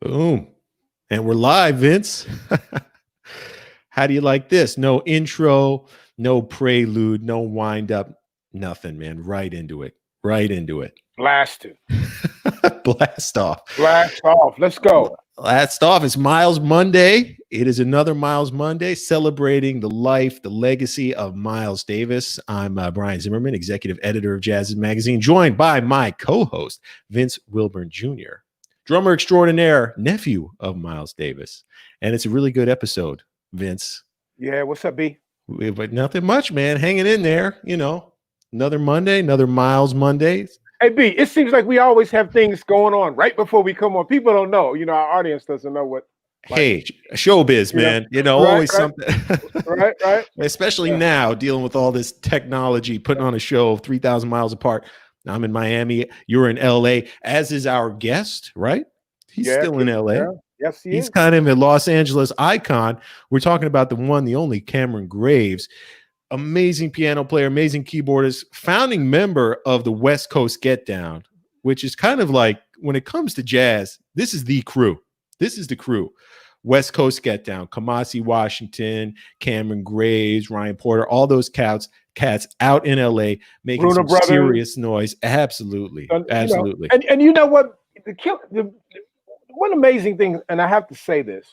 Boom. And we're live, Vince. How do you like this? No intro, no prelude, no wind up, nothing, man. Right into it. Right into it. Blast it. Blast off. Blast off. Let's go. Blast off. It's Miles Monday. It is another Miles Monday celebrating the life, the legacy of Miles Davis. I'm Brian Zimmerman, executive editor of Jazz's Magazine, joined by my co-host, Vince Wilburn Jr., drummer extraordinaire, nephew of Miles Davis. And it's a really good episode, Vince. Yeah, what's up, B? But nothing much, man. Hanging in there, you know. Another Monday, another Miles Monday. Hey, B, it seems like we always have things going on right before we come on. People don't know. You know, our audience doesn't know what. Hey, showbiz, man. You know, right, always right. something. right. Especially now, dealing with all this technology, putting on a show 3,000 miles apart. I'm in Miami. You're in LA, as is our guest, right? He's still in LA. Yeah. Yes, he is. He's kind of a Los Angeles icon. We're talking about the one, the only Cameron Graves. Amazing piano player, amazing keyboardist, founding member of the West Coast Get Down, which is kind of like, when it comes to jazz, this is the crew. This is the crew. West Coast Get Down, Kamasi Washington, Cameron Graves, Ryan Porter, all those cats out in LA making Bruno some Brothers. serious noise. Absolutely. Absolutely. You know, and you know what? One amazing thing, and I have to say this,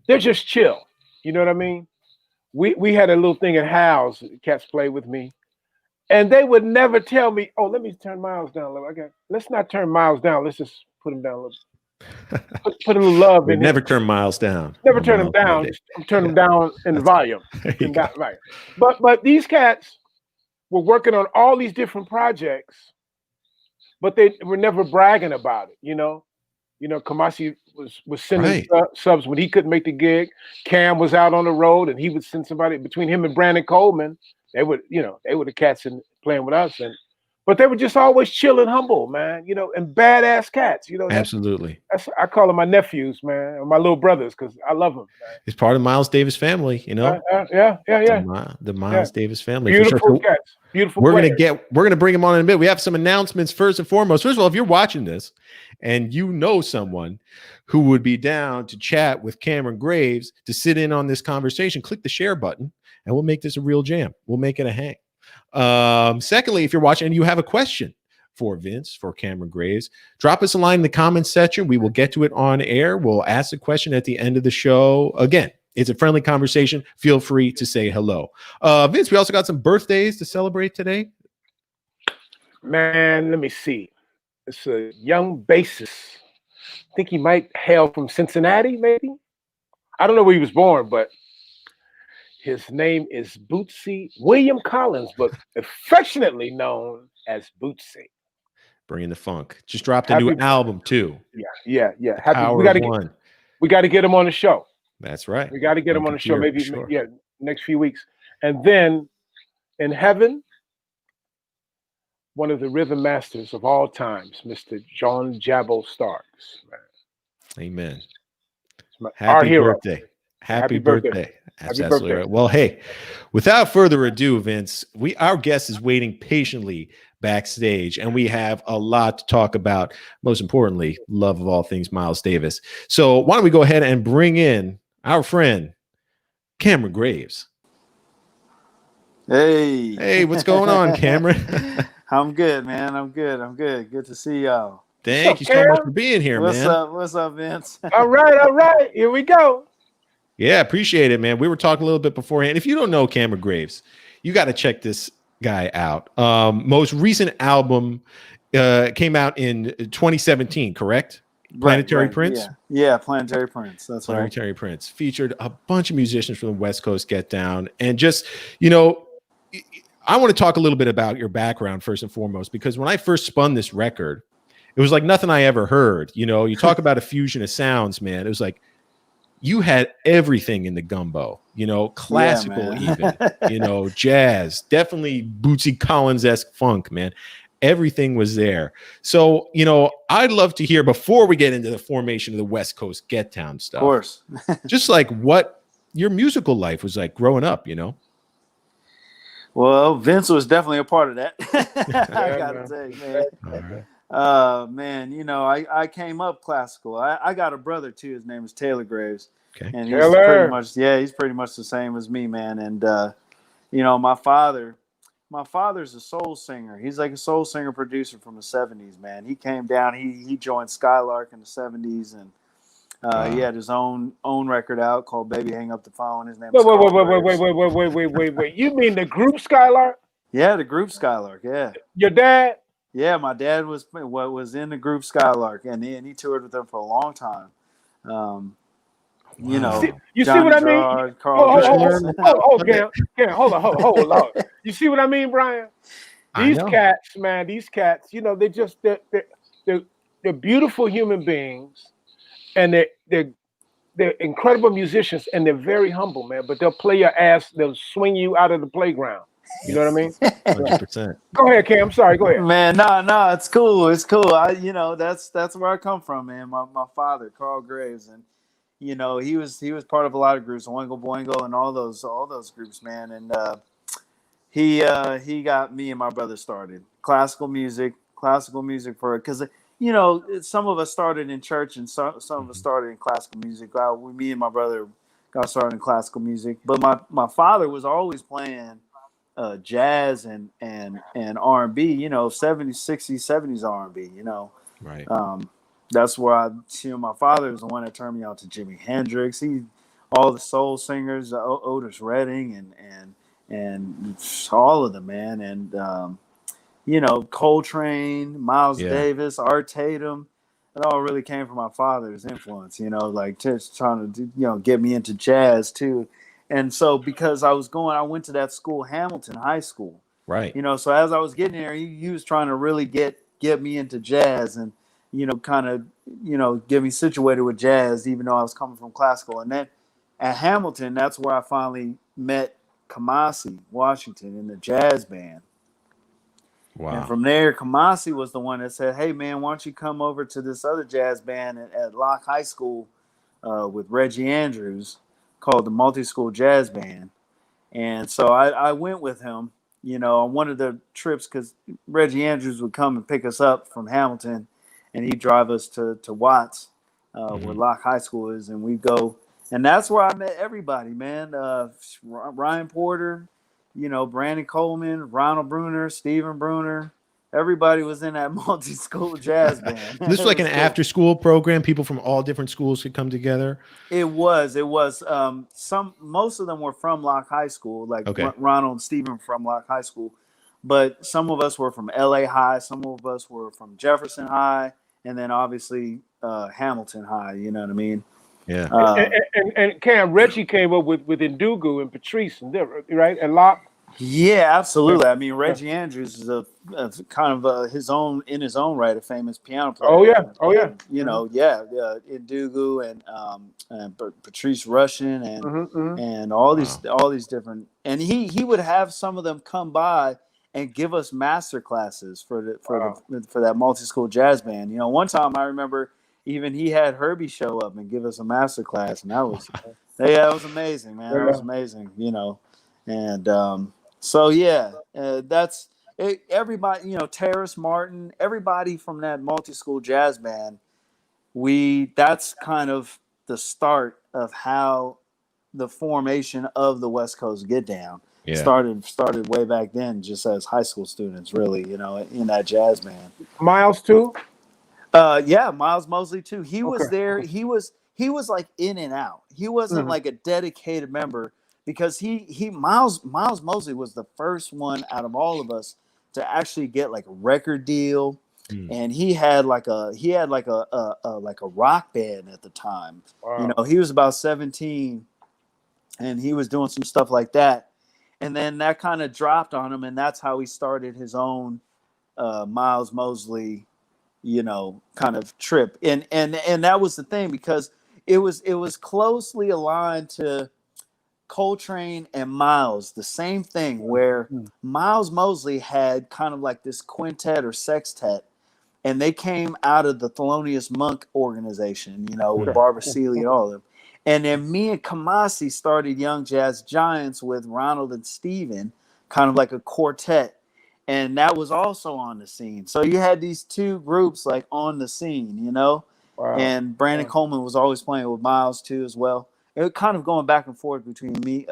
they're just chill. You know what I mean? We had a little thing at Hal's, cats play with me, and they would never tell me, oh, let me turn Miles down a little. Okay, let's not turn Miles down. Let's just put him down a little. Put a little love in. Never turn Miles down. Never turn him down. I'm turning him down in the volume. Right. But these cats were working on all these different projects, but they were never bragging about it. You know, Kamasi was sending subs when he couldn't make the gig. Cam was out on the road, and he would send somebody. Between him and Brandon Coleman, they were the cats playing with us, but they were just always chill and humble, man. You know, and badass cats. You know, absolutely. I call them my nephews, man, or my little brothers, because I love them. Man. It's part of Miles Davis family, you know. Yeah. The Miles Davis family. Beautiful cats. Beautiful. We're gonna bring him on in a bit. We have some announcements first and foremost. First of all, if you're watching this and you know someone who would be down to chat with Cameron Graves to sit in on this conversation, click the share button and we'll make this a real jam. We'll make it a hang. Secondly, if you're watching and you have a question for Vince, for Cameron Graves, drop us a line in the comments section. We will get to it on air. We'll ask the question at the end of the show. Again, it's a friendly conversation. Feel free to say hello. Vince, we also got some birthdays to celebrate today. Man, let me see. It's a young bassist. I think he might hail from Cincinnati, maybe. I don't know where he was born, but his name is Bootsy William Collins, but affectionately known as Bootsy. Bringing the funk. Just dropped a new album too. Yeah. We got to get him on the show. That's right. We got to get him on the show. Maybe next few weeks. And then in heaven, one of the rhythm masters of all times, Mr. John Jabbo Starks. Man. Amen. Our hero. Birthday. Happy birthday. That's absolutely right. Well, hey, without further ado, Vince, our guest is waiting patiently backstage, and we have a lot to talk about. Most importantly, love of all things Miles Davis. So why don't we go ahead and bring in our friend, Cameron Graves. Hey, what's going on, Cameron? I'm good, man. I'm good. Good to see y'all. Thank you so much for being here, man. What's up, Vince? All right. Here we go. Yeah, appreciate it, man. We were talking a little bit beforehand. If you don't know Cameron Graves, you got to check this guy out. Most recent album came out in 2017, correct? Planetary Prince? Yeah, Planetary Prince. That's right. Planetary Prince featured a bunch of musicians from the West Coast Get Down. And just, you know, I want to talk a little bit about your background first and foremost, because when I first spun this record, it was like nothing I ever heard. You know, you talk about a fusion of sounds, man. It was like you had everything in the gumbo, you know, classical, even, you know, jazz, definitely Bootsy Collins-esque funk, man. Everything was there. So, you know, I'd love to hear, before we get into the formation of the West Coast Get Down stuff, of course, just like what your musical life was like growing up, you know? Well, Vince was definitely a part of that. I gotta say, man. Man, you know, I came up classical. I got a brother too. His name is Taylor Graves. Okay. And Taylor. he's pretty much the same as me, man. And you know, my father's a soul singer. He's like a soul singer producer from the 70s, man. He came down, he joined Skylark in the 70s, and he had his own record out called Baby Hang Up the Phone. His name was Wait. You mean the group Skylark? Yeah, the group Skylark, yeah. Your dad? Yeah, my dad was in the group Skylark, and he toured with them for a long time. You know, you see what I mean? Gerard, Carl Cam, hold on. You see what I mean, Brian? These cats, man, you know, they're beautiful human beings, and they're incredible musicians, and they're very humble, man. But they'll play your ass, they'll swing you out of the playground. You know what I mean? 100%. Go ahead, Cam. I'm sorry. Go ahead. Man, no, it's cool. It's cool. You know, that's where I come from, man. My father, Carl Graves, and you know, he was part of a lot of groups, Oingo Boingo, and all those groups, man. And he got me and my brother started classical music for, because you know, some of us started in church and some of us started in classical music. Me and my brother got started in classical music, but my father was always playing jazz and R&B, you know, 70s, 60s, 70s R&B, you know. Right. That's where my father was the one that turned me on to Jimi Hendrix. All the soul singers, Otis Redding and all of them, man. And, you know, Coltrane, Miles Davis, Art Tatum. It all really came from my father's influence, you know, like just trying to, you know, get me into jazz too. And so because I went to that school, Hamilton High School. Right. You know, so as I was getting there, he was trying to really get me into jazz and, you know, kind of, you know, get me situated with jazz, even though I was coming from classical. And then at Hamilton, that's where I finally met Kamasi Washington in the jazz band. Wow. And from there, Kamasi was the one that said, hey, man, why don't you come over to this other jazz band at Locke High School with Reggie Andrews called the Multi-School Jazz Band. And so I went with him, you know, on one of the trips because Reggie Andrews would come and pick us up from Hamilton and he'd drive us to Watts, where Locke High School is, and we'd go. And that's where I met everybody, man. Ryan Porter, you know, Brandon Coleman, Ronald Bruner, Steven Bruner. Everybody was in that multi-school jazz band. This was like an after-school program. People from all different schools could come together. It was. Most of them were from Locke High School, like Ronald and Steven from Locke High School. But some of us were from LA High. Some of us were from Jefferson High. And then obviously Hamilton High, you know what I mean? Yeah. And Cam, Reggie came up with Ndugu and Patrice, and right? And Locke. Yeah, absolutely. I mean, Reggie Andrews is a kind of his own right, a famous piano player. Oh yeah. You know, Ndugu and Patrice Rushen and all these different. And he would have some of them come by and give us master classes for that multi-school jazz band. You know, one time I remember even he had Herbie show up and give us a master class, and that was it was amazing, man. It was amazing, you know, and so that's it, everybody, you know, Terrace Martin, everybody from that multi-school jazz band. That's kind of the start of how the formation of the West Coast Get Down started way back then, just as high school students, really, you know, in that jazz band. Miles too. Miles Mosley too. He was there. He was like in and out. He wasn't like a dedicated member. Because Miles Mosley was the first one out of all of us to actually get like a record deal, and he had like a rock band at the time. Wow. You know, he was about 17, and he was doing some stuff like that, and then that kind of dropped on him, and that's how he started his own Miles Mosley, you know, kind of trip, and that was the thing because it was closely aligned to Coltrane and Miles, the same thing, where Miles Mosley had kind of like this quintet or sextet, and they came out of the Thelonious Monk organization, you know, with Barbara Seeley and all of them. And then me and Kamasi started Young Jazz Giants with Ronald and Steven, kind of like a quartet. and that was also on the scene. So you had these two groups like on the scene, you know. Wow. And Brandon Coleman was always playing with Miles too as well. It was kind of going back and forth between me,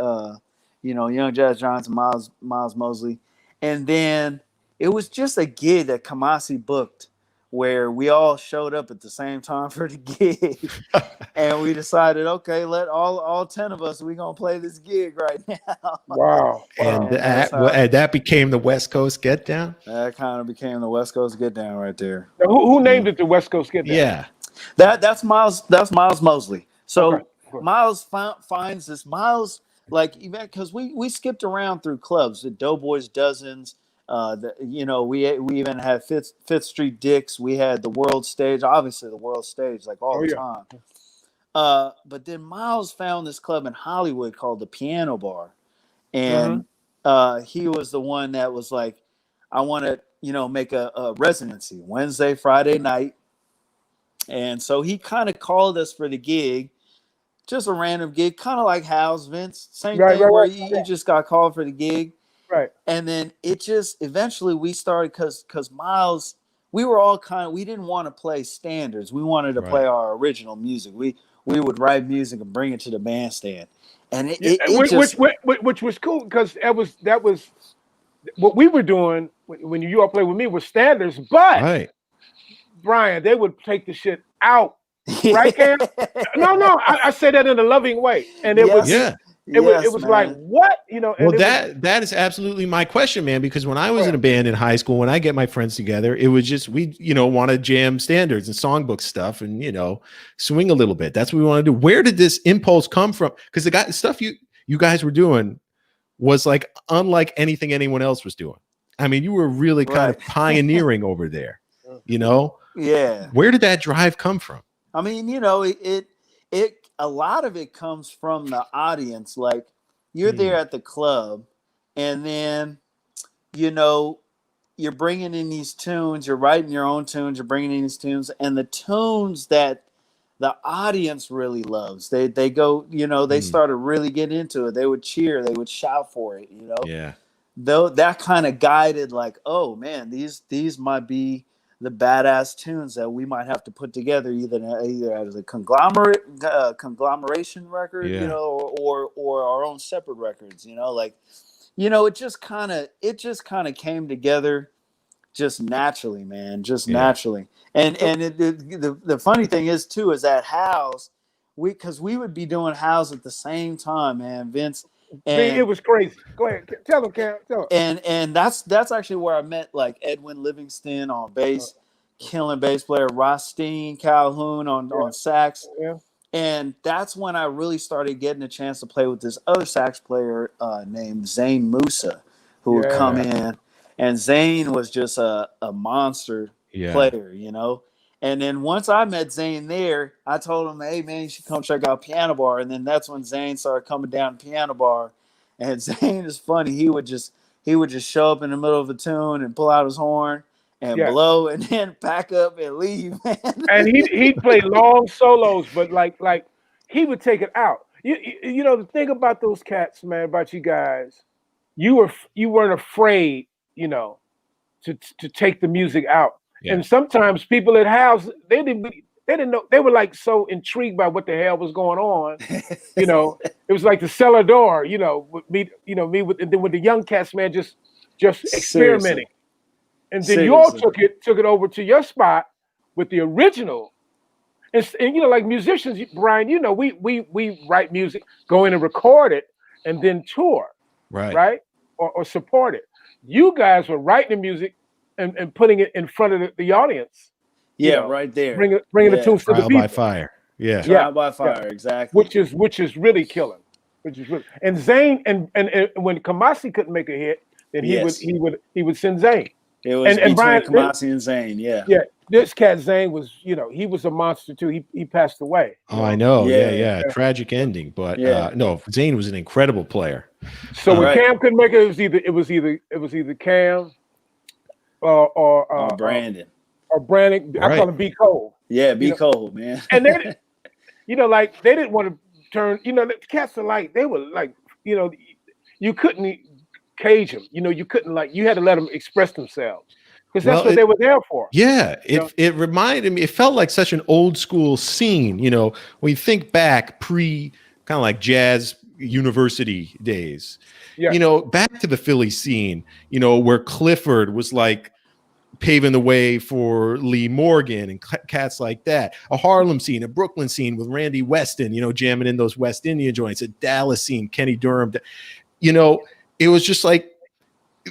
you know, Young Jazz Johnson, Miles Mosley, and then it was just a gig that Kamasi booked where we all showed up at the same time for the gig. And we decided, okay, let all 10 of us, we're going to play this gig right now. Wow. And that became the West Coast Get Down? That kind of became the West Coast Get Down right there. Now, who named it the West Coast Get Down? Yeah. That's Miles Mosley. So Okay. Miles finds this. Miles, like, because we skipped around through clubs, the Doughboys Dozens. You know, we even had Fifth Street Dicks. We had the World Stage, obviously the World Stage, like all the time. But then Miles found this club in Hollywood called the Piano Bar, and he was the one that was like, I want to, you know, make a residency Wednesday, Friday night. And so he kind of called us for the gig, just a random gig, kind of like Hal's, Vince. Same thing where you just got called for the gig. Right. And then it just eventually we started because Miles, we were all we didn't want to play standards. We wanted to play our original music. We would write music and bring it to the bandstand. And which was cool because that was what we were doing when you all played with me was standards, but Brian, they would take the shit out. Right, Cam? No, I say that in a loving way. And it was it was like, what? You know, well, that is absolutely my question, man, because when I was in a band in high school, when I get my friends together, it was just we, you know, want to jam standards and songbook stuff and, you know, swing a little bit. That's what we want to do. Where did this impulse come from? Because the stuff you guys were doing was like unlike anything anyone else was doing. I mean, you were really kind of pioneering over there, you know? Yeah. Where did that drive come from? I mean, you know, it a lot of it comes from the audience. Like you're there at the club and then, you know, you're bringing in these tunes, you're writing your own tunes, you're bringing in these tunes and the tunes that the audience really loves. They go, you know, they started really getting into it. They would cheer, they would shout for it, you know? Yeah. Though that kind of guided like, oh man, these might be the badass tunes that we might have to put together either as a conglomeration record, you know, or our own separate records, you know, like, you know, it just kind of came together just naturally, man, naturally. And the funny thing is too, is that House, because we would be doing House at the same time, man, Vince. And it was crazy. Go ahead, tell them, Cam. Tell them. And that's actually where I met like Edwin Livingston on bass, killing bass player, Rosteen Calhoun on sax, and that's when I really started getting a chance to play with this other sax player named Zane Musa, who would come in, and Zane was just a monster player, you know. And then once I met Zane there, I told him, hey, man, you should come check out Piano Bar. And then that's when Zane started coming down to Piano Bar. And Zane is funny. He would just show up in the middle of a tune and pull out his horn and blow and then pack up and leave, man. And he'd play long solos, but like he would take it out. You know, the thing about those cats, man, about you guys, you weren't afraid, you know, to take the music out. Yeah. And sometimes people at house, they didn't know. They were like so intrigued by what the hell was going on. You know, it was like the cellar door. You know, me with the young cats, man, just experimenting. Seriously. And then you all took it over to your spot with the original. And you know, like musicians, Brian, you know, we write music, go in and record it, and then tour, right, or support it. You guys were writing the music. And putting it in front of the audience. Yeah, you know, right there. Bringing the tunes to the people. Trial by fire. Yeah. Trial by fire, exactly. Which is really killing. And Zane and when Kamasi couldn't make a hit, then he would send Zane. It was between Brian, Kamasi and Zane, Yeah, this cat Zane was, you know, he was a monster too. He passed away. Oh, I know. Yeah. Tragic ending, but no, Zane was an incredible player. So when Cam couldn't make it, it was either Cam. Or Brandon. Or Brandon. I call him B. Cole. Yeah, B. Cole, man. And they, you know, like they didn't want to turn, you know, the cats are like, they were like, you know, you couldn't cage them. You know, you couldn't you had to let them express themselves because that's what they were there for. Yeah, it reminded me. It felt like such an old school scene. You know, when you think back kind of like jazz university days. Yeah. You know, back to the Philly scene. You know, where Clifford was like paving the way for Lee Morgan and cats like that. A Harlem scene, a Brooklyn scene with Randy Weston, you know, jamming in those West Indian joints. A Dallas scene, Kenny Durham. You know, it was just like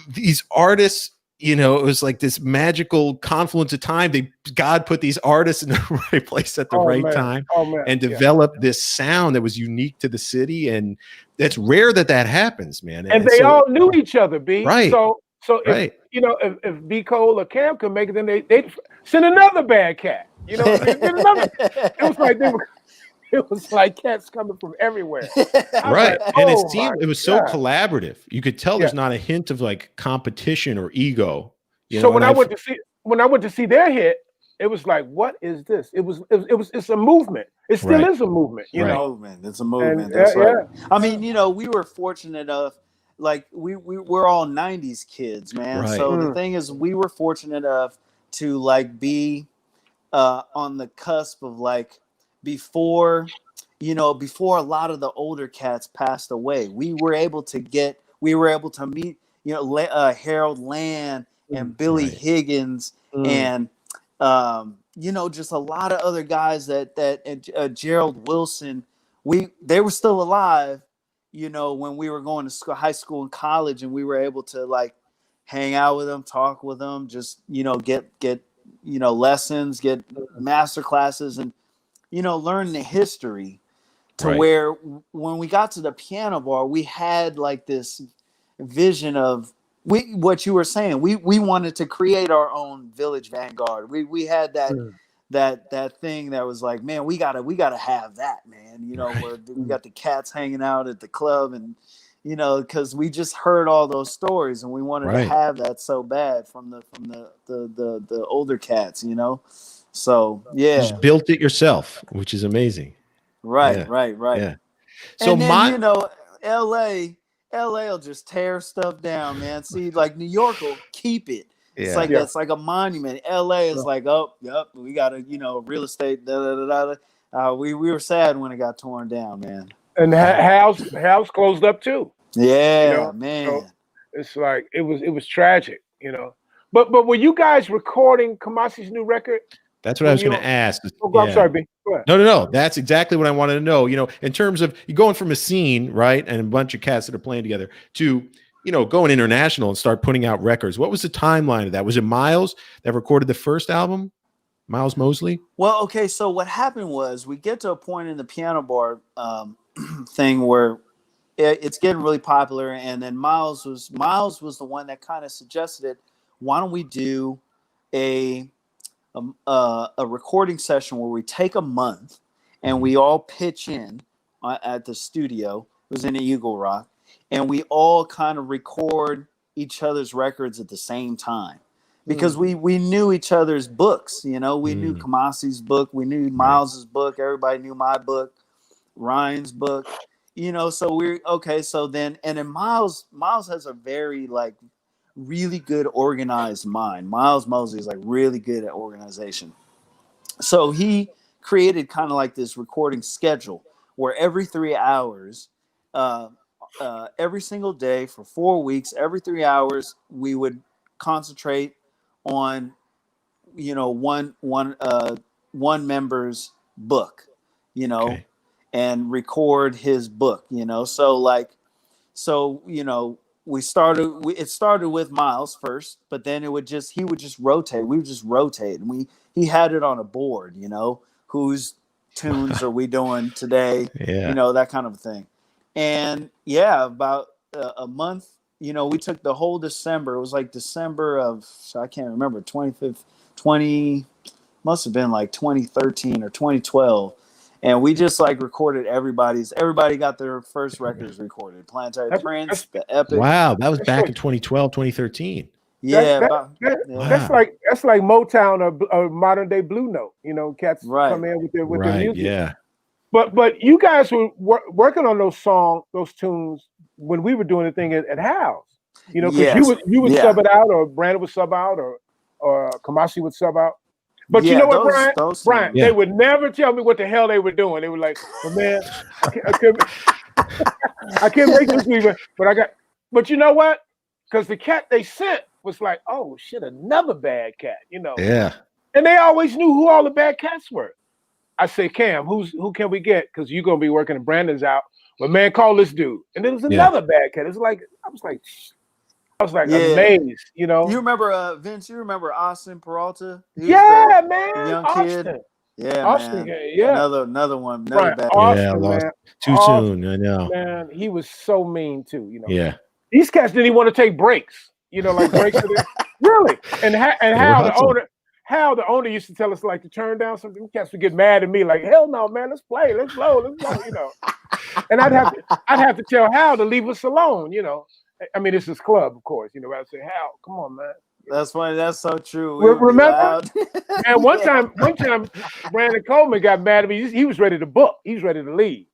these artists, you know, it was like this magical confluence of time. God put these artists in the right place at the right time and developed this sound that was unique to the city. And it's rare that happens, man. And they all knew each other, B. Right. So if you know, if B. Cole or Cam could make it, then they'd send another bad cat. You know, it was like cats coming from everywhere. Right. And it was so collaborative. You could tell there's not a hint of like competition or ego. So when I went to see their hit, it was like, what is this? It's a movement. It still is a movement, you know. It's a movement. That's right. I mean, you know, we were fortunate enough. Like we're all 90s kids, man. Right. So the thing is, we were fortunate enough to like be on the cusp of like before a lot of the older cats passed away. We were able to meet, you know, Harold Land and Billy Higgins and you know, just a lot of other guys that Gerald Wilson. They were still alive. You know, when we were going to school, high school and college, and we were able to like hang out with them, talk with them, just, you know, get, you know, lessons, get master classes and, you know, learn the history to where when we got to the piano bar, we had like this vision of what you were saying. We wanted to create our own Village Vanguard. We had that thing that was like, man, we gotta have that, man. You know, where we got the cats hanging out at the club, and you know, because we just heard all those stories, and we wanted to have that so bad from the older cats, you know. So yeah, you just built it yourself, which is amazing. Right. Yeah. So and then, you know, LA will just tear stuff down, man. See, like New York will keep it. It's like it's like a monument. LA is like, oh, yep, we got to, you know, real estate. We were sad when it got torn down, man. And the house closed up too. Yeah, you know? man. So it's like it was tragic, you know. But were you guys recording Kamasi's new record? That's what I was going to ask. I'm sorry, B. Go ahead. No. That's exactly what I wanted to know. You know, in terms of you going from a scene, right, and a bunch of cats that are playing together to, you know, going international and start putting out records. What was the timeline of that? Was it Miles that recorded the first album? Miles Mosley? Well, okay. So what happened was we get to a point in the piano bar thing where it's getting really popular, and then Miles was the one that kind of suggested it. Why don't we do a recording session where we take a month and we all pitch in at the studio. It was in the Eagle Rock, and we all kind of record each other's records at the same time because we knew each other's books. You know, we knew Kamasi's book, we knew Miles's book, everybody knew my book, Ryan's book. You know, so so then Miles has a very like really good organized mind. Miles Mosley is like really good at organization. So he created kind of like this recording schedule where every 3 hours, every single day for 4 weeks, every 3 hours, we would concentrate on, you know, one member's book, you know, and record his book, you know. So you know, it started with Miles first, but then he would just rotate. We would just rotate, and he had it on a board, you know, whose tunes are we doing today, you know, that kind of thing. And about a month, you know, we took the whole December. It was like December of, I can't remember, 20 must have been like 2013 or 2012. And we just like recorded everybody got their first records recorded. Planetary Prince, the Epic. Wow, that was back in 2012, 2013. Yeah, that's like Motown or modern day Blue Note. You know, cats come in with their music. Yeah. But you guys were working on those tunes when we were doing the thing at House. You know, because you would Yeah. sub it out, or Brandon would sub out, or Kamasi would sub out. But you know what, Brian? They would never tell me what the hell they were doing. They were like, "Well, man, I can't make this movie, but I got." But you know what? Because the cat they sent was like, "Oh shit, another bad cat," you know. Yeah. And they always knew who all the bad cats were. I say, Cam, who can we get? Because you're gonna be working and Brandon's out. But man, call this dude. And there was another bad cat. It's like I was like amazed, you know. You remember Vince? You remember Austin Peralta? Yeah, man. Young Austin. Kid. Yeah, Austin, man. yeah. Another one. Another bad. Austin, man. Too soon. I know. Man, he was so mean too, you know. Yeah. These cats didn't even want to take breaks, you know, like breaks. Really. And how the owner used to tell us like to turn down something. Cats would get mad at me, like, hell no, man, let's play, let's blow, you know. And I'd have to tell Hal to leave us alone, you know. I mean, it's his club, of course, you know. I'd say, Hal, come on, man. That's funny. That's so true. Remember? And one time, Brandon Coleman got mad at me. He was ready to book. He was ready to leave,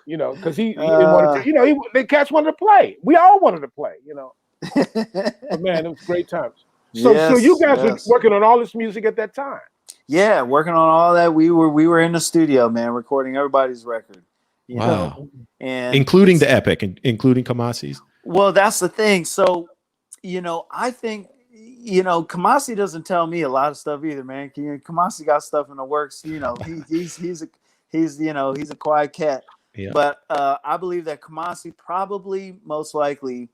you know, because he didn't want to. You know, the cats wanted to play. We all wanted to play, you know. But man, it was great times. So you guys were working on all this music at that time. Yeah, working on all that. We were in the studio, man, recording everybody's record. You know? And including the epic, including Kamasi's. Well, that's the thing. So, you know, I think, you know, Kamasi doesn't tell me a lot of stuff either, man. Kamasi got stuff in the works. You know, he's a quiet cat. Yeah. But I believe that Kamasi probably, most likely,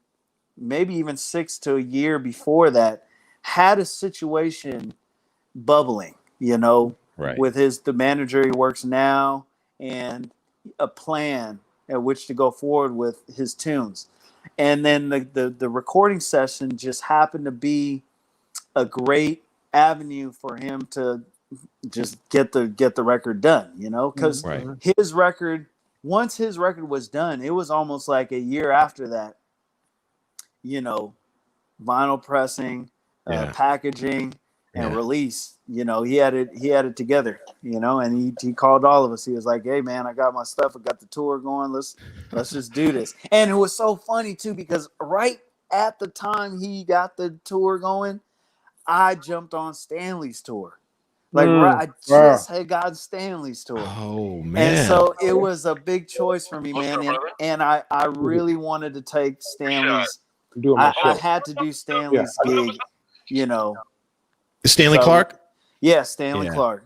maybe even 6 to a year before that, had a situation bubbling, you know, with the manager he works now and a plan at which to go forward with his tunes. And then the recording session just happened to be a great avenue for him to just get the record done, you know, because his record, once his record was done, it was almost like a year after that, you know, vinyl pressing, packaging, and release. You know, he had it together, you know, and he called all of us. He was like, "Hey man, I got my stuff. I got the tour going. Let's just do this." And it was so funny too, because right at the time he got the tour going, I jumped on Stanley's tour. Like I just had gotten Stanley's tour. Oh man. And so it was a big choice for me, man. And I really wanted to take Stanley's. I had to do Stanley's gig, you know. Stanley Clark? Yeah, Stanley Clark.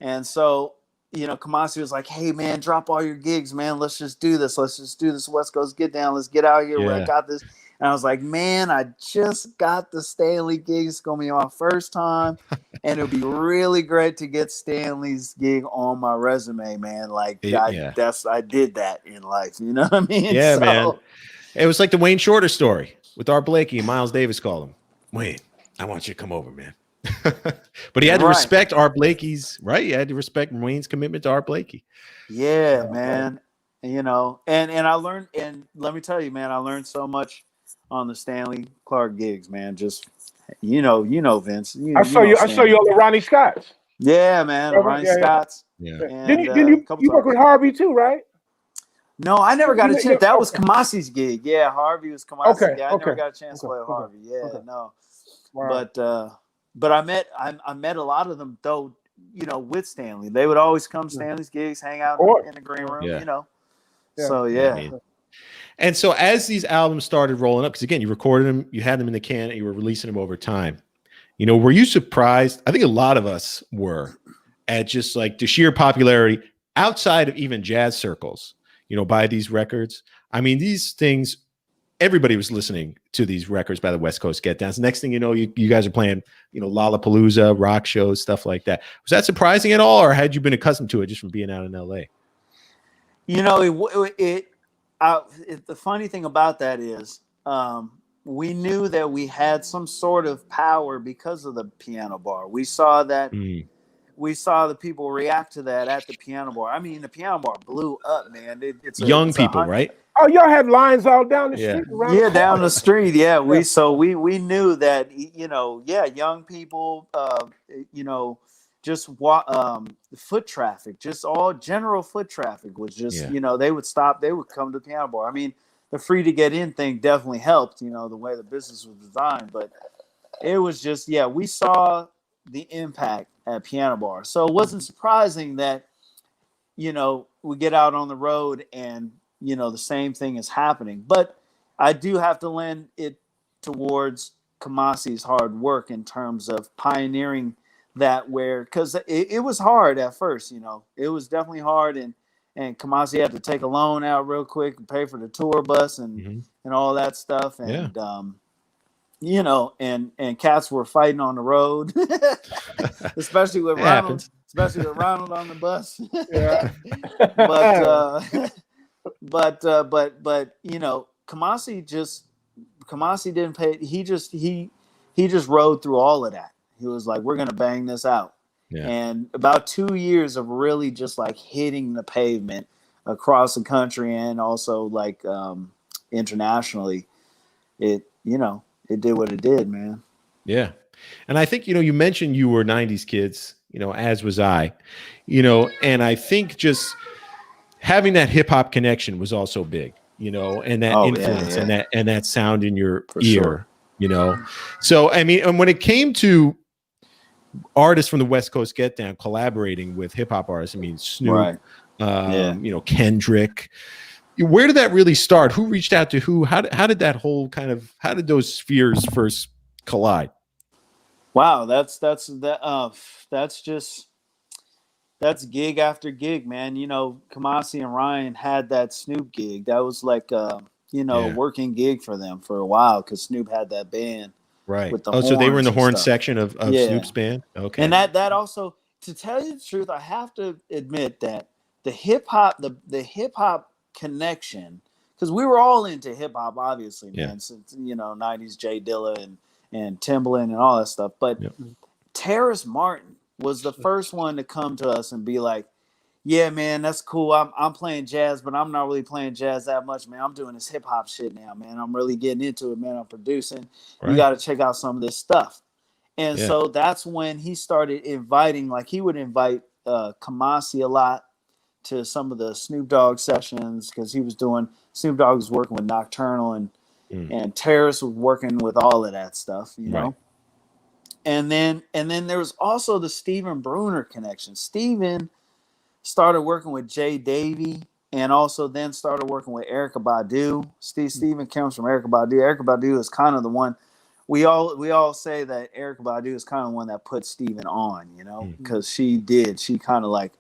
And so, you know, Kamasi was like, "Hey man, drop all your gigs, man. Let's just do this. Let's just do this West Coast Get Down. Let's get out here where I got this." And I was like, "Man, I just got the Stanley gig. It's gonna be my first time. And it'll be really great to get Stanley's gig on my resume, man. Like I did that in life. You know what I mean?" Yeah, man. It was like the Wayne Shorter story with Art Blakey and Miles Davis called him. "Wayne, I want you to come over, man." But he had to respect Art Blakey's, right? He had to respect Wayne's commitment to Art Blakey. Yeah, man. You know, and I learned, and let me tell you, man, I learned so much on the Stanley Clark gigs, man. Just you know, Vince. I saw you on the Ronnie Scotts. Yeah, man, Ronnie Scotts. Yeah. And, didn't you work with Harvey too, right? No, I never got a chance. That was Kamasi's gig. Yeah, Harvey was Kamasi's gig. I never got a chance to play with Harvey. Yeah, no. Wow. But I met a lot of them though, you know, with Stanley. They would always come to Stanley's gigs, hang out in the green room, you know. So And so as these albums started rolling up, because again, you recorded them, you had them in the can, and you were releasing them over time. You know, were you surprised? I think a lot of us were at just like the sheer popularity outside of even jazz circles, you know, by these records. I mean, these things, everybody was listening to these records by the West Coast Get Downs. Next thing you know, you guys are playing, you know, LApalooza, rock shows, stuff like that. Was that surprising at all, or had you been accustomed to it just from being out in LA? You know, the funny thing about that is we knew that we had some sort of power because of the piano bar. We saw that. We saw the people react to that at the piano bar. I mean, the piano bar blew up, man. It's young people, right? Oh, y'all had lines all down the street. Yeah, down the street. Yeah, we knew that, you know, young people, you know, just foot traffic, just all general foot traffic was just, you know, they would stop, they would come to the piano bar. I mean, the free to get in thing definitely helped, you know, the way the business was designed. But it was just, yeah, we saw the impact at Piano Bar. So it wasn't surprising that, you know, we get out on the road and, you know, the same thing is happening. But I do have to lend it towards Kamasi's hard work in terms of pioneering that, where, because it was hard at first, you know, it was definitely hard. And Kamasi had to take a loan out real quick and pay for the tour bus and all that stuff. And, you know, and cats were fighting on the road, especially with Ronald, on the bus. Yeah. but you know, Kamasi didn't pay. He just rode through all of that. He was like, we're gonna bang this out. Yeah. And about 2 years of really just like hitting the pavement across the country and also like internationally, it did what it did, man. Yeah. And I think, you know, you mentioned you were 90s kids, you know, as was I, you know, and I think just having that hip hop connection was also big, you know, and that influence and that sound in your ear, you know. So, I mean, and when it came to artists from the West Coast Get Down collaborating with hip hop artists, I mean, Snoop, you know, Kendrick, where did that really start? Who reached out to who? How did that whole how did those spheres first collide? Wow, that's gig after gig, man. You know, Kamasi and Ryan had that Snoop gig. That was like working gig for them for a while because Snoop had that band. Right. With the so they were in the horn section of Snoop's band. Okay. And that also, to tell you the truth, I have to admit that the hip hop connection, because we were all into hip hop, obviously, man, since, you know, 90s Jay Dilla and Timbaland and all that stuff. But Terrace Martin was the first one to come to us and be like, yeah, man, that's cool. I'm playing jazz, but I'm not really playing jazz that much, man. I'm doing this hip hop shit now, man. I'm really getting into it, man. I'm producing. Right. You got to check out some of this stuff. And so that's when he started inviting, like he would invite Kamasi a lot to some of the Snoop Dogg sessions, because Snoop Dogg was working with Nocturnal and Terrace was working with all of that stuff, you know. And then there was also the Steven Bruner connection. Steven started working with Jay Davey and also then started working with Erykah Badu. Steven comes from Erykah Badu. Erykah Badu is kind of the one, we all say that Erykah Badu is kind of the one that put Steven on, you know, because she kind of like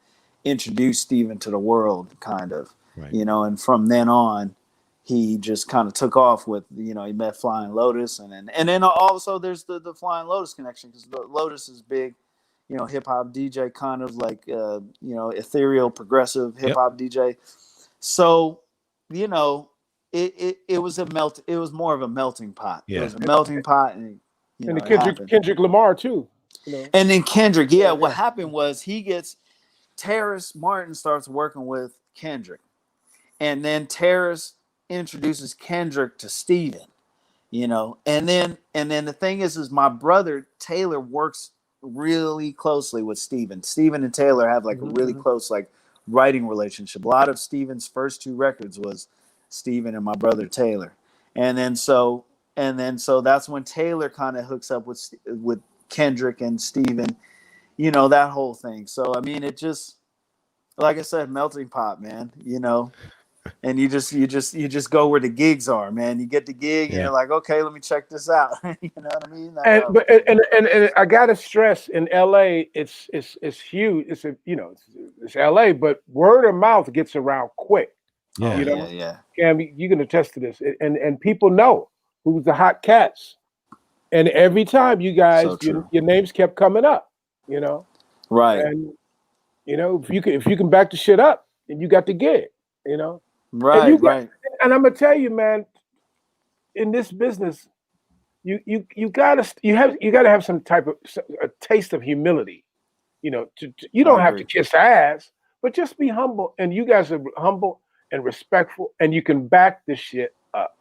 introduced Steven to the world, kind of, you know, and from then on, he just kind of took off with, you know, he met Flying Lotus, and then also there's the Flying Lotus connection, because Lotus is big, you know, hip hop DJ, kind of like you know, ethereal progressive hip hop DJ. So, you know, it was more of a melting pot. It was a melting pot, and Kendrick Lamar too. You know? And then Kendrick, what happened was Terrace Martin starts working with Kendrick, and then Terrace introduces Kendrick to Steven, you know, and then the thing is my brother Taylor works really closely with Steven. Steven and Taylor have like a really close like writing relationship. A lot of Steven's first 2 records was Steven and my brother Taylor, and then so that's when Taylor kind of hooks up with Kendrick and Steven, you know, that whole thing. So I mean, it just, like I said, melting pot, man, you know. And you just go where the gigs are, man. You get the gig and you're like, okay, let me check this out. You know what I mean? And I gotta stress, in LA, it's huge. It's LA, but word of mouth gets around quick. Yeah, you know? Cam, you can attest to this. And people know who's the hot cats. And every time you guys, your names kept coming up, you know. Right. And you know, if you can back the shit up, then you got the gig, you know. Right, and I'm gonna tell you, man, in this business, you gotta have some type of a taste of humility, you know. You don't have to kiss ass, but just be humble. And you guys are humble and respectful, and you can back this shit up.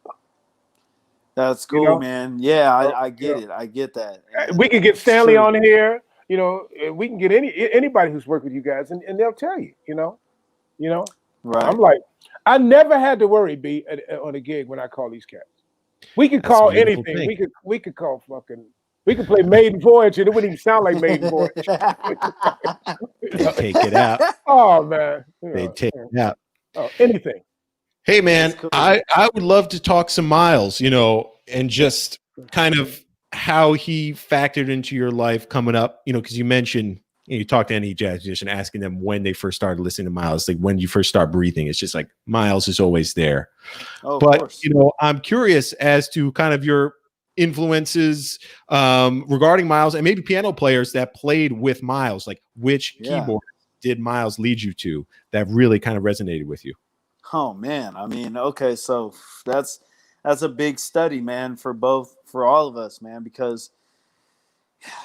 That's cool, you know? Man. Yeah, I get it. I get that. We can get Stanley on here, you know. We can get anybody who's worked with you guys, and they'll tell you, you know. Right. I'm like, I never had to worry, B, on a gig when I call these cats. We could call anything. Thing. We could call fucking. We could play Maiden Voyage, and it wouldn't even sound like Maiden Voyage. They take it out. Oh man, They take it out. Oh, anything. Hey man, cool. I would love to talk some Miles, you know, and just kind of how he factored into your life coming up, you know, because you mentioned, you talk to any jazz musician, asking them when they first started listening to Miles, like when you first start breathing, it's just like Miles is always there. Oh, but you know, I'm curious as to kind of your influences regarding Miles, and maybe piano players that played with Miles, like which keyboard did Miles lead you to that really kind of resonated with you? Oh man, I mean, okay, so that's a big study, man, for all of us, man, because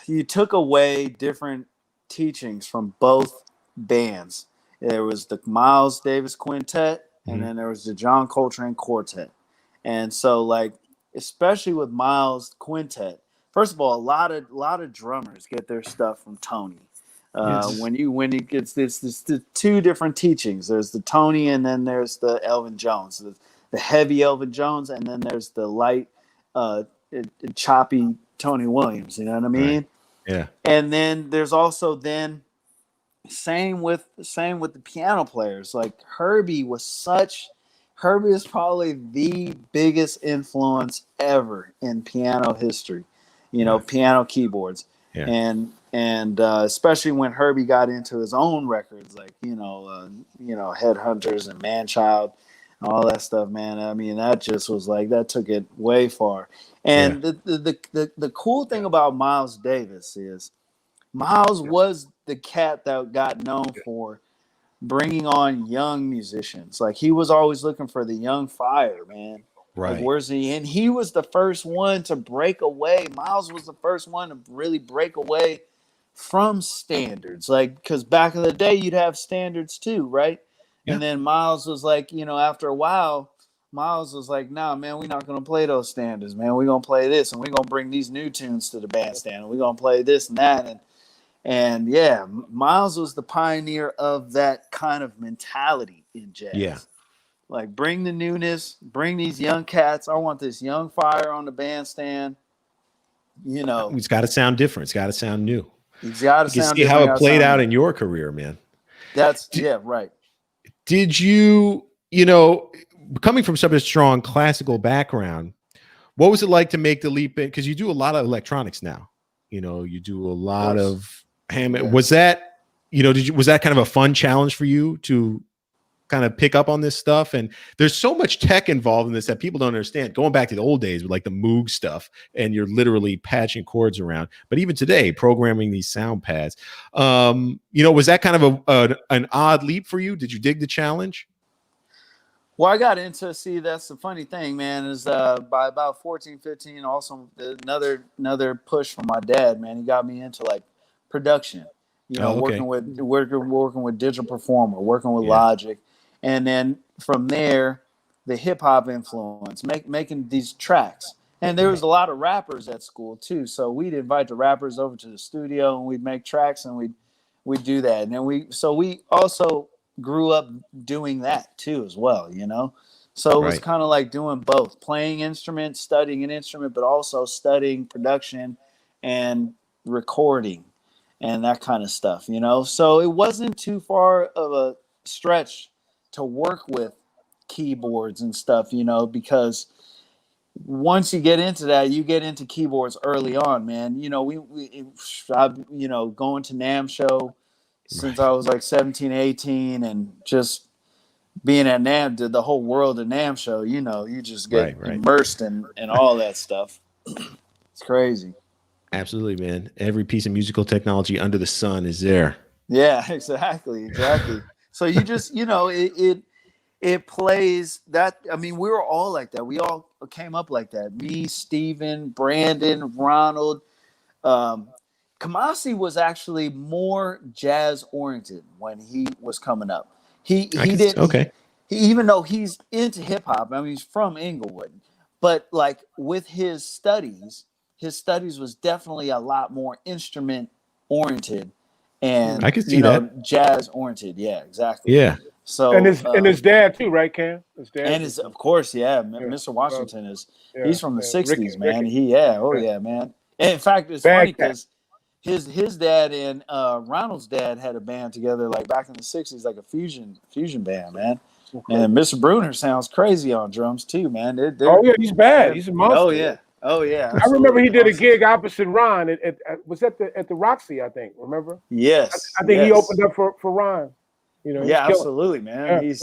you took away different teachings from both bands. There was the Miles Davis Quintet, and then there was the John Coltrane Quartet. And so, like, especially with Miles Quintet, first of all, a lot of drummers get their stuff from Tony. When you get this the two different teachings. There's the Tony, and then there's the Elvin Jones, the heavy Elvin Jones, and then there's the light, choppy Tony Williams. You know what I mean? Right. Yeah. And then there's also same with the piano players. Like Herbie is probably the biggest influence ever in piano history. You know, piano keyboards. Yeah. And especially when Herbie got into his own records, like Headhunters and Manchild, and all that stuff, man. I mean, that just was like, that took it way far. And the cool thing about Miles Davis is Miles was the cat that got known for bringing on young musicians. Like he was always looking for the young fire, man. Right. Like, where's he? And he was the first one to break away. Miles was the first one to really break away from standards. Like, because back in the day, you'd have standards too, right? Yeah. And then Miles was like, you know, after a while, Miles was like, nah, man, we're not going to play those standards, man. We're going to play this, and we're going to bring these new tunes to the bandstand, and we're going to play this and that. And yeah, Miles was the pioneer of that kind of mentality in jazz. Yeah. Like, bring the newness, bring these young cats. I want this young fire on the bandstand. You know, it's got to sound different. It's got to sound new. It's got to sound different. You see how it played out in your career, man. Right. Did you, you know, coming from such a strong classical background, what was it like to make the leap in? Because you do a lot of electronics now. You know, you do a lot of Hammond. Yeah. Was that, you know, was that kind of a fun challenge for you to kind of pick up on this stuff? And there's so much tech involved in this that people don't understand. Going back to the old days with like the Moog stuff, and you're literally patching chords around. But even today, programming these sound pads, you know, was that kind of an odd leap for you? Did you dig the challenge? Well, I got into, that's the funny thing, man, is by about 14, 15, also another push from my dad, man. He got me into like production, you know, working with Digital Performer, working with Logic. And then from there, the hip hop influence, making these tracks. And there was a lot of rappers at school too. So we'd invite the rappers over to the studio, and we'd make tracks, and we'd do that. And then we also grew up doing that too as well, you know? So it was kind of like doing both, playing instruments, studying an instrument, but also studying production and recording and that kind of stuff, you know? So it wasn't too far of a stretch to work with keyboards and stuff, you know, because once you get into that, you get into keyboards early on, man. You know, I've, you know, going to NAMM show since I was like 17, 18, and just being at NAMM, the whole world of NAMM show, you know, you just get immersed in all that stuff. It's crazy. Absolutely, man. Every piece of musical technology under the sun is there. Yeah, exactly. So you just, you know, it plays that. I mean, we were all like that. We all came up like that. Me, Steven, Brandon, Ronald. Kamasi was actually more jazz oriented when he was coming up. He even though he's into hip hop, I mean, he's from Inglewood, but like with his studies was definitely a lot more instrument oriented and I could see that. Jazz oriented. Yeah, exactly. Yeah. So and his dad too, right, Cam? His dad and his, of course, Mr. Washington is he's from the '60s, man. Ricky. Yeah, man. And in fact, it's Bad funny cat. because his dad and Ronald's dad had a band together like back in the '60s, like a fusion band, man. Okay. And Mr. Bruner sounds crazy on drums too, man. Oh yeah, he's bad. He's a monster. Oh yeah. I remember he did a gig opposite Ron. It was at the Roxy, I think. Remember? Yes. I think he opened up for Ron. You know. Yeah, absolutely, man. Yeah.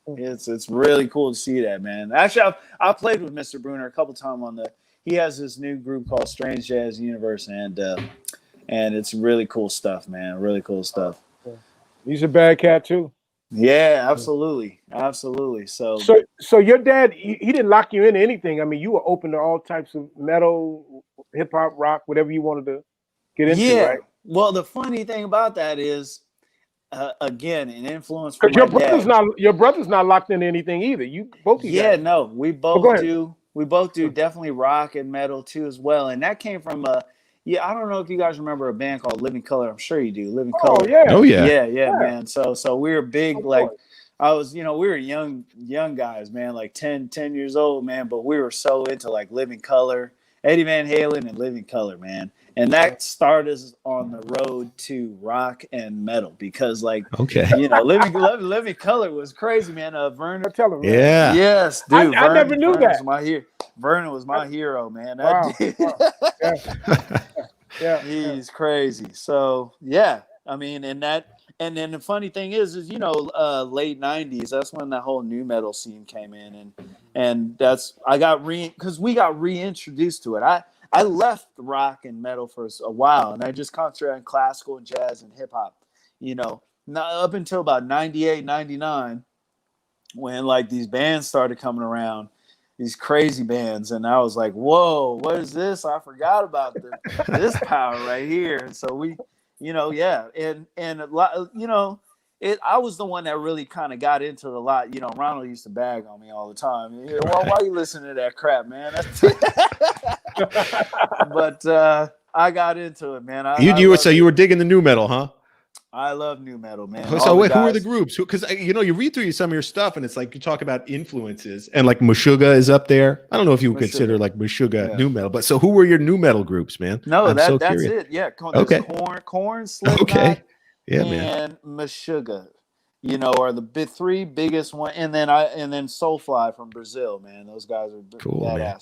It's really cool to see that, man. Actually, I played with Mr. Bruner a couple times on the. He has this new group called Strange Jazz Universe, and it's really cool stuff, man. Really cool stuff. He's a bad cat too. Yeah, absolutely. So your dad, he didn't lock you into anything. I mean, you were open to all types of metal, hip hop, rock, whatever you wanted to get into, right? Well, the funny thing about that is, again, an influence from Because my your brother's not locked into anything either. You both. No, we both do. We both do definitely rock and metal too as well, and that came from I don't know if you guys remember a band called Living Color. I'm sure you do. Living Color. Yeah. Oh yeah. Yeah, man. So we were big, like I was, we were young guys, man, like 10 years old, man, but we were so into like Living Color, Eddie Van Halen and Living Color, man. And that started us on the road to rock and metal because, like, Living Color was crazy, man. Vernon, tell him, yeah, yes, dude. I never knew that. Vernon was my hero, man. Wow. Yeah, he's crazy. So yeah, I mean, and then the funny thing is late '90s. That's when that whole new metal scene came in, and we got reintroduced to it. I left rock and metal for a while, and I just concentrated on classical and jazz and hip hop, not up until about 98, 99, when like these bands started coming around, these crazy bands. And I was like, whoa, what is this? I forgot about this power right here. And so we, and a lot, I was the one that really kind of got into it a lot. Ronald used to bag on me all the time. Well, why you listening to that crap, man? But I got into it, man. So you were digging the new metal, huh? I love new metal, man. So wait, who are the groups? Because you read through some of your stuff, and it's like you talk about influences, and like Meshuggah is up there. I don't know if you would consider like Meshuggah new metal, but so who were your new metal groups, man? No, that's it. Yeah, okay. Korn, Slipknot, okay, yeah, and man. Meshuggah, are the three biggest one, and then Soulfly from Brazil, man. Those guys are cool, badass. Man.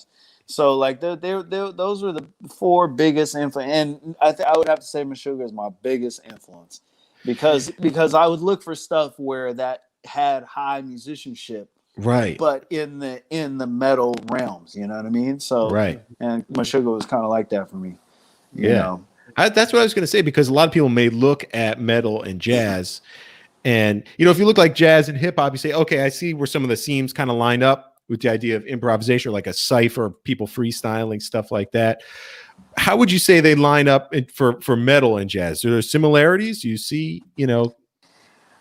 So like those were the four biggest influence, and I would have to say Meshuggah is my biggest influence. Because I would look for stuff where that had high musicianship, right? But in the metal realms, you know what I mean? So right, and Meshuggah was kind of like that for me. You know? That's what I was going to say, because a lot of people may look at metal and jazz, and if you look like jazz and hip hop, you say, okay, I see where some of the themes kind of line up with the idea of improvisation, or like a cipher, people freestyling, stuff like that. How would you say they line up for metal and jazz? Are there similarities you see, in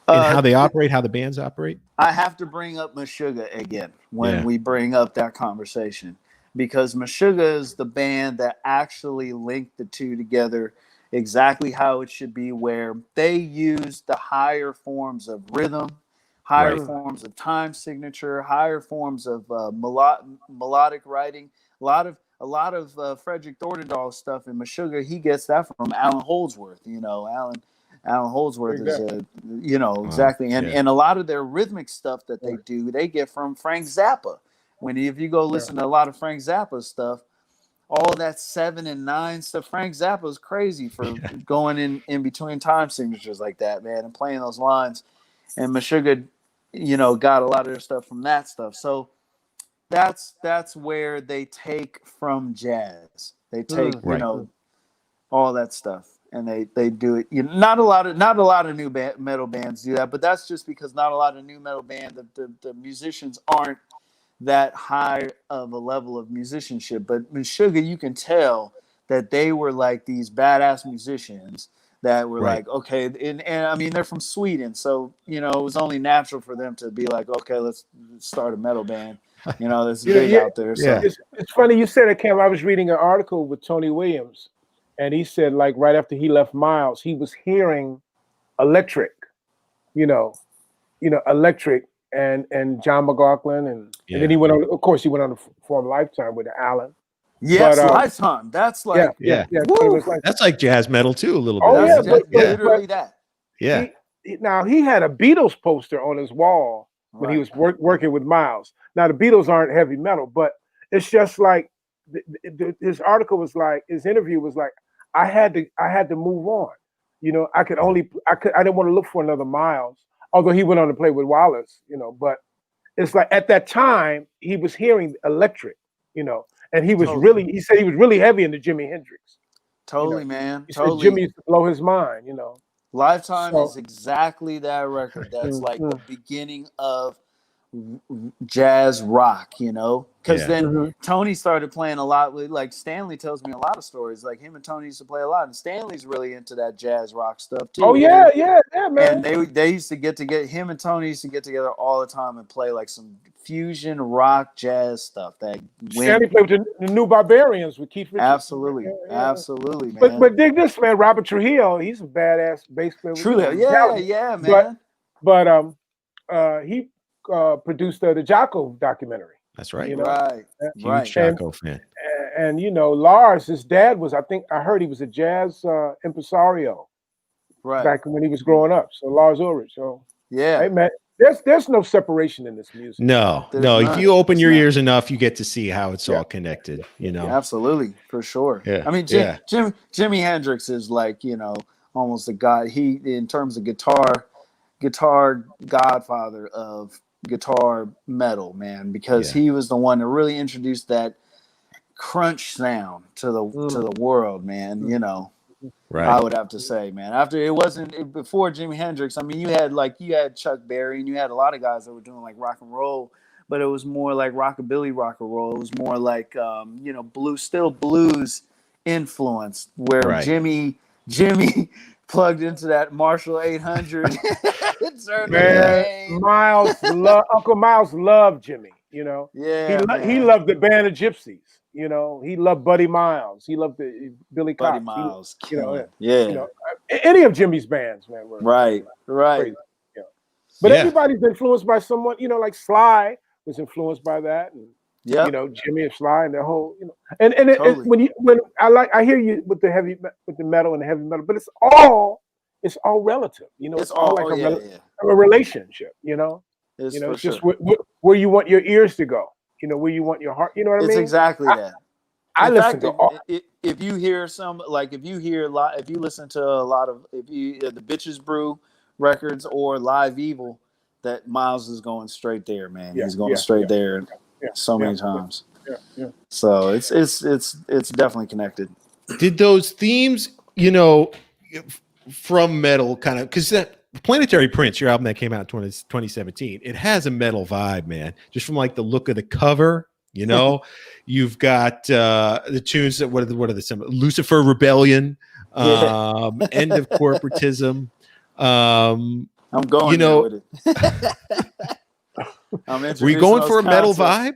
how they operate, how the bands operate? I have to bring up Meshuggah again when we bring up that conversation, because Meshuggah is the band that actually linked the two together exactly how it should be, where they use the higher forms of rhythm, higher forms of time signature, higher forms of melodic writing. A lot of Frederick Thorndahl stuff in Meshuggah, he gets that from Alan Holdsworth. Alan Holdsworth is exactly. And a lot of their rhythmic stuff that they do, they get from Frank Zappa. If you go listen to a lot of Frank Zappa stuff, all that 7 and 9 stuff, Frank Zappa is crazy for going in between time signatures like that, man, and playing those lines. And Meshuggah, got a lot of their stuff from that stuff. So that's where they take from jazz. They take all that stuff, and they do it. Not a lot of new metal bands do that, but that's just because not a lot of new metal band the musicians aren't that high of a level of musicianship. But Meshuggah, you can tell that they were like these badass musicians that were like, okay, and I mean, they're from Sweden, so it was only natural for them to be like, okay, let's start a metal band. There's big out there. So. It's funny you said it, Cam. I was reading an article with Tony Williams, and he said, like, right after he left Miles, he was hearing electric, Electric and John McLaughlin, and then he went on. Of course, he went on to form Lifetime with Alan. Yes, Lifetime. That's like That's like jazz metal too, a little bit. Oh yeah, literally that. Yeah. He had a Beatles poster on his wall when he was working with Miles. Now the Beatles aren't heavy metal, but it's just like his article was like, his interview was like, I had to move on. I didn't want to look for another Miles, although he went on to play with Wallace, but it's like at that time he was hearing Electric, and he was he said he was really heavy into Jimi Hendrix. Totally, man. He said Jimmy used to blow his mind, Lifetime is exactly that record. That's like the beginning of jazz rock, because then Tony started playing a lot with, like, Stanley tells me a lot of stories. Like, him and Tony used to play a lot, and Stanley's really into that jazz rock stuff too. Oh yeah, man. And they used to get him and Tony used to get together all the time and play like some fusion rock jazz stuff. Stanley played with the New Barbarians with Keith Richards. Absolutely, absolutely, man. But dig this, man. Robert Trujillo, he's a badass bass player. Truly, yeah, man. But he produced the Jocko documentary. That's right. Right. Huge Jocko fan. And Lars, his dad was, I heard he was a jazz impresario. Right. Back when he was growing up. So Lars Ulrich. So yeah. Hey man, there's no separation in this music. No. If you open your ears enough, you get to see how it's all connected. Absolutely, for sure. Yeah. I mean, Jimi Hendrix is like, almost a god. He, in terms of guitar godfather of guitar metal, man, because he was the one that really introduced that crunch sound to the world, man. Right. I would have to say, man. Before Jimi Hendrix, I mean, you had Chuck Berry, and you had a lot of guys that were doing like rock and roll, but it was more like rockabilly rock and roll. It was more like blues influence, where Jimmy plugged into that Marshall 800. Man, Uncle Miles loved Jimmy. Yeah, he loved the Band of Gypsies. He loved Buddy Miles. He loved the Billy Cox. Buddy Miles. Any of Jimmy's bands, man. Were right. Crazy. But everybody's influenced by someone. Like Sly was influenced by that, and Jimmy and Sly and their whole. And totally. I hear you with the metal and the heavy metal, but it's all relative. It's all like a relationship. It's just where you want your ears to go. Where you want your heart. You know what I mean? It's exactly that. I listen to all. If you listen to a lot of the Bitches Brew records or Live Evil, that Miles is going straight there, man. He's going straight there so many times. Yeah. So it's definitely connected. Did those themes, from metal kind of, because that Planetary Prince, your album that came out in 2017, it has a metal vibe, man. Just from like the look of the cover, you've got the tunes that what are the symbols? Lucifer Rebellion, End of Corporatism. I'm going with it. Were you going for a metal vibe?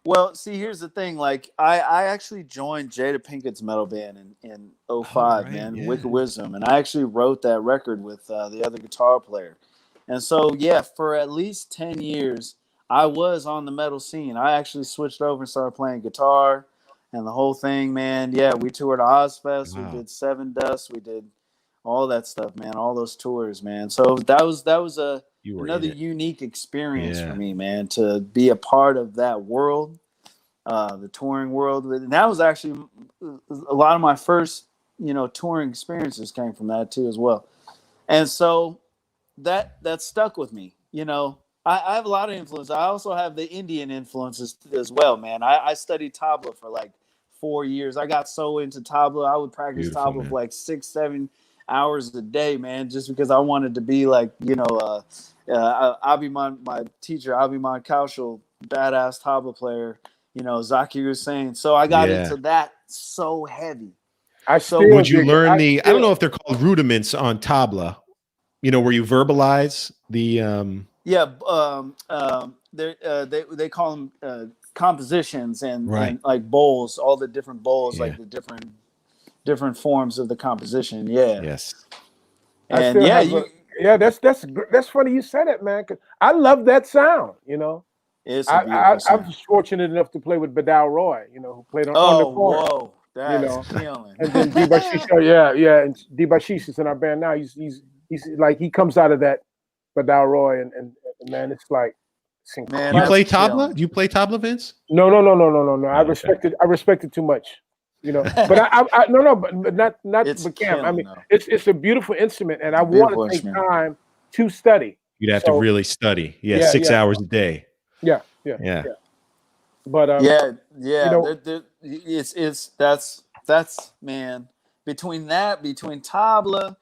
Well, see, here's the thing. Like, I actually joined Jada Pinkett's metal band in 2005, Wicked Wisdom. And I actually wrote that record with the other guitar player. And so, for at least 10 years, I was on the metal scene. I actually switched over and started playing guitar and the whole thing, man. Yeah, we toured Ozfest. Wow. We did Seven Dust. We did all that stuff, man. All those tours, man. So that was another unique experience for me, man, to be a part of that world, the touring world. And that was actually a lot of my first, touring experiences came from that too as well. And so that stuck with me. I have a lot of influence. I also have the Indian influences as well, man. I studied tabla for like 4 years. I got so into tabla. I would practice tabla for like 6-7 hours a day, man, just because I wanted to be like, Abhiman, my teacher, Abhiman Kaushal, badass tabla player, Zakir Hussain. So I got into that so heavy. Would you learn I don't know if they're called rudiments on tabla, where you verbalize the they call them compositions and like bowls, all the different bowls, like the different forms of the composition. Yeah. Yes. I Yeah, that's funny you said it, man. 'Cause I love that sound. You know, It's a beautiful I was fortunate enough to play with Badal Roy. You know, who played on the corner. Whoa, that's killing. And then Debashish, yeah, and Debashish is in our band now. He's like he comes out of that Badal Roy, and man, it's like it's incredible. You play tabla? Do you play tabla, Vince? No. I respect it too much. You know, but but not It's Cam. I mean, killing, it's a beautiful instrument, and I want to take time to study. You'd have to really study. Yeah, 6 hours a day. Yeah. But you know, that's man. Between tabla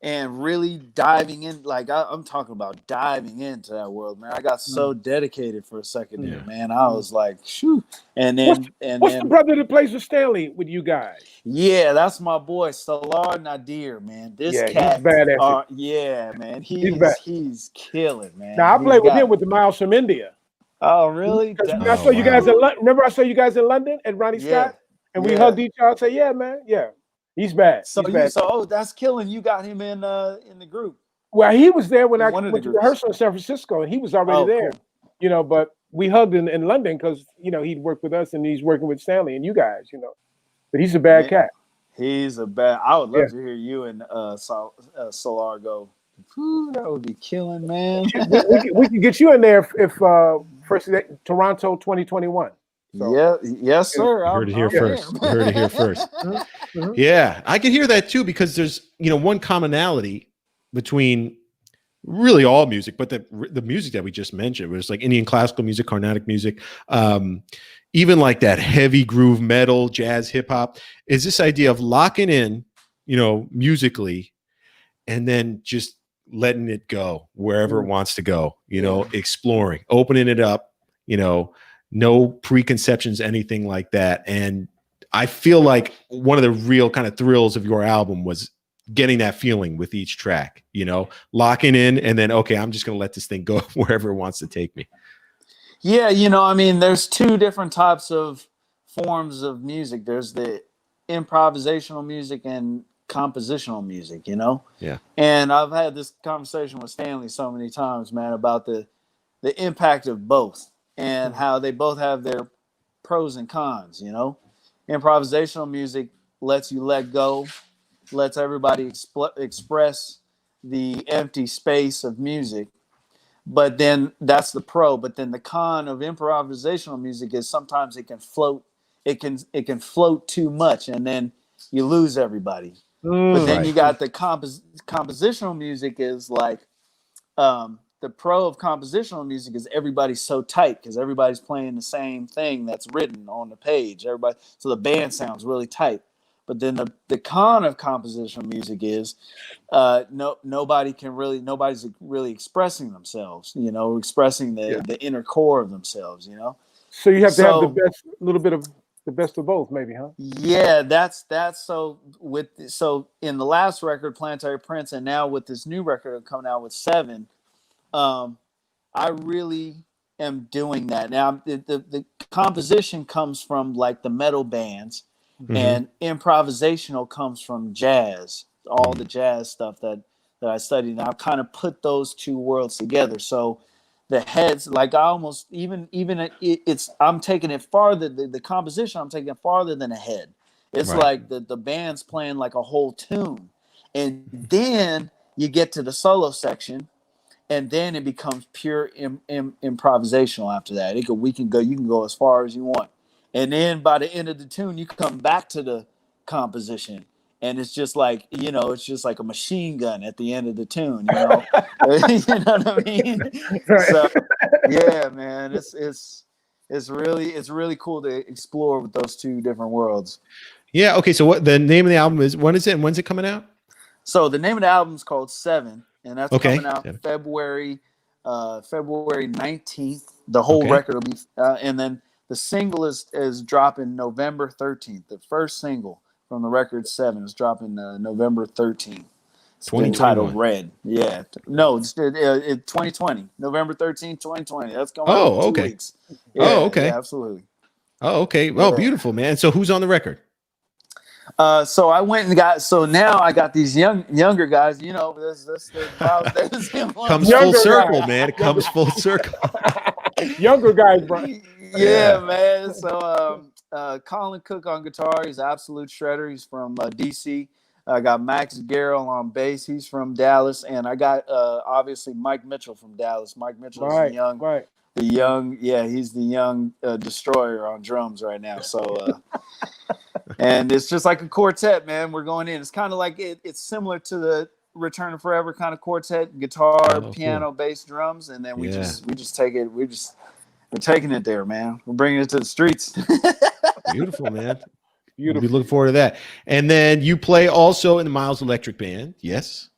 and really diving in, like I'm talking about diving into that world, man. I got so dedicated for a second there, man. I was like, shoot. And then what's the brother that plays with Stanley with you guys? Yeah, that's my boy, Salar Nadir, man. This cat, he's badass. Yeah, man. He's killing, man. Now I played with him with the Miles from India. Oh, really? I saw you guys in London. Remember I saw you guys in London at Ronnie Scott? And we hugged each other and said, yeah, man. Yeah. He's bad. So that's killing. You got him in the group. Well, he was there when I went to rehearsal in San Francisco, and he was already there. Cool. You know, but we hugged in London because he'd worked with us and he's working with Stanley and you guys. You know, but he's a bad cat. He's a bad. I would love to hear you and Solar go. Ooh, that would be killing, man. we can get you in there if first Toronto 2021. So, yes, sir. Heard it here first. Heard it here first. Yeah, I can hear that too because there's one commonality between really all music, but the music that we just mentioned was like Indian classical music, Carnatic music, even like that heavy groove metal, jazz, hip hop. Is this idea of locking in, musically, and then just letting it go wherever it wants to go. Exploring, opening it up. No preconceptions, anything like that. And I feel like one of the real kind of thrills of your album was getting that feeling with each track, locking in and then, okay, I'm just going to let this thing go wherever it wants to take me. Yeah. There's two different types of forms of music. There's the improvisational music and compositional music, Yeah. And I've had this conversation with Stanley so many times, man, about the impact of both. And how they both have their pros and cons, Improvisational music lets you let go, lets everybody express the empty space of music. But then that's the pro. But then the con of improvisational music is sometimes it can float. It can float too much, and then you lose everybody. But then you got the compositional music is like. The pro of compositional music is everybody's so tight because everybody's playing the same thing that's written on the page. So the band sounds really tight. But then the con of compositional music is nobody's really expressing themselves. Expressing the inner core of themselves. So you have to have the best of both, maybe, huh? Yeah, that's so in the last record, Planetary Prince, and now with this new record coming out with 7. I really am doing that now. The composition comes from like the metal bands, and improvisational comes from jazz. All the jazz stuff that I studied, and I've kind of put those two worlds together. So the heads, like I almost I'm taking it farther. The composition, I'm taking it farther than a head. It's like the band's playing like a whole tune, and then you get to the solo section. And then it becomes pure improvisational after that. You can go as far as you want. And then by the end of the tune, you come back to the composition. And it's just like, it's just like a machine gun at the end of the tune, you know what I mean? Right. So, yeah, man, it's really cool to explore with those two different worlds. Yeah. Okay. So what the name of the album is, when is it and when's it coming out? So the name of the album is called 7. And that's coming out February 19th. The whole record will be, and then the single is dropping November 13th. The first single from the record 7 is dropping November 13th. It's entitled Red. Yeah. No, it's 2020. November 13th, 2020. That's going on in 2 weeks. Yeah, okay. Yeah, absolutely. Oh, okay. Well, beautiful, man. So who's on the record? So I went and got. So now I got these younger guys. You know, this comes full circle, man. It comes full circle. Younger guys, bro. Yeah, man. So Colin Cook on guitar. He's an absolute shredder. He's from DC. I got Max Garrell on bass. He's from Dallas, and I got obviously Mike Mitchell from Dallas. Mike Mitchell is he's the young destroyer on drums right now. So, and it's just like a quartet, man. We're going in. It's kind of like it's similar to the Return to Forever kind of quartet: guitar, piano, bass, drums, and then we just take it. We're taking it there, man. We're bringing it to the streets. Beautiful, man. Beautiful. We look forward to that. And then you play also in the Miles Electric Band, yes?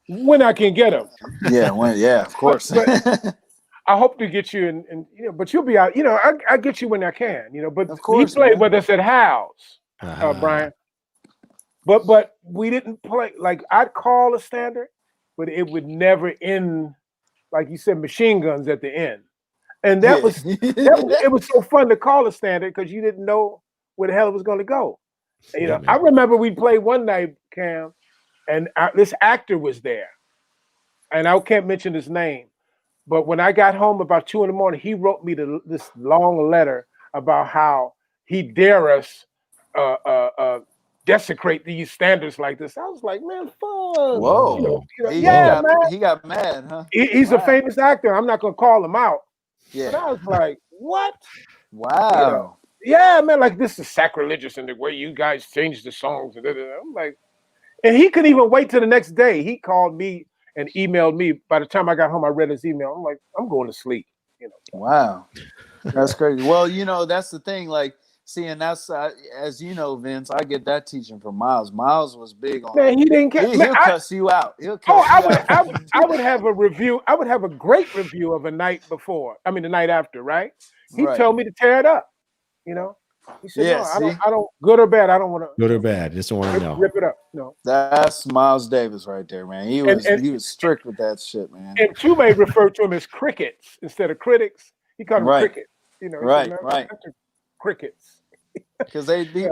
When I can get them. Yeah, of course. But I hope to get you in, but you'll be out. I get you when I can. But of course, he played with us at House, Brian. But we didn't play. Like, I'd call a standard, but it would never end. Like you said, machine guns at the end, and that was it was so fun to call a standard because you didn't know where the hell it was going to go. I remember we played one night, Cam, and this actor was there, and I can't mention his name, but when I got home about 2 a.m, he wrote me this long letter about how he dare us desecrate these standards like this. I was like, man, fuck. Whoa. Man. He got mad, huh? He's a famous actor. I'm not going to call him out. Yeah. But I was like, what? Wow. Yeah, man, like, this is sacrilegious in the way you guys changed the songs. I'm like, and he couldn't even wait till the next day. He called me and emailed me. By the time I got home, I read his email. I'm like, I'm going to sleep. Wow. That's crazy. Well, that's the thing. Like, and that's, as you know, Vince, I get that teaching from Miles. Miles was big on. Man, he didn't care. He'll cuss you out. I would have a review. I would have a great review of a night before. I mean, the night after, right? He told me to tear it up. He said, no, I don't, good or bad, I don't want to. Good or bad, just don't want to know. Rip it up. No. That's Miles Davis right there, man. He was strict with that shit, man. And Chume referred to him as crickets instead of critics. He called them crickets. Right. Crickets. Because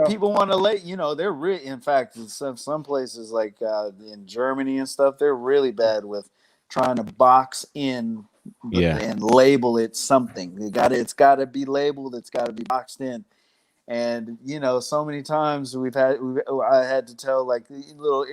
people want to they're in fact, in some places like in Germany and stuff, they're really bad with trying to box in and label it something. It's got to be labeled. It's got to be boxed in. And so many times I had to tell like little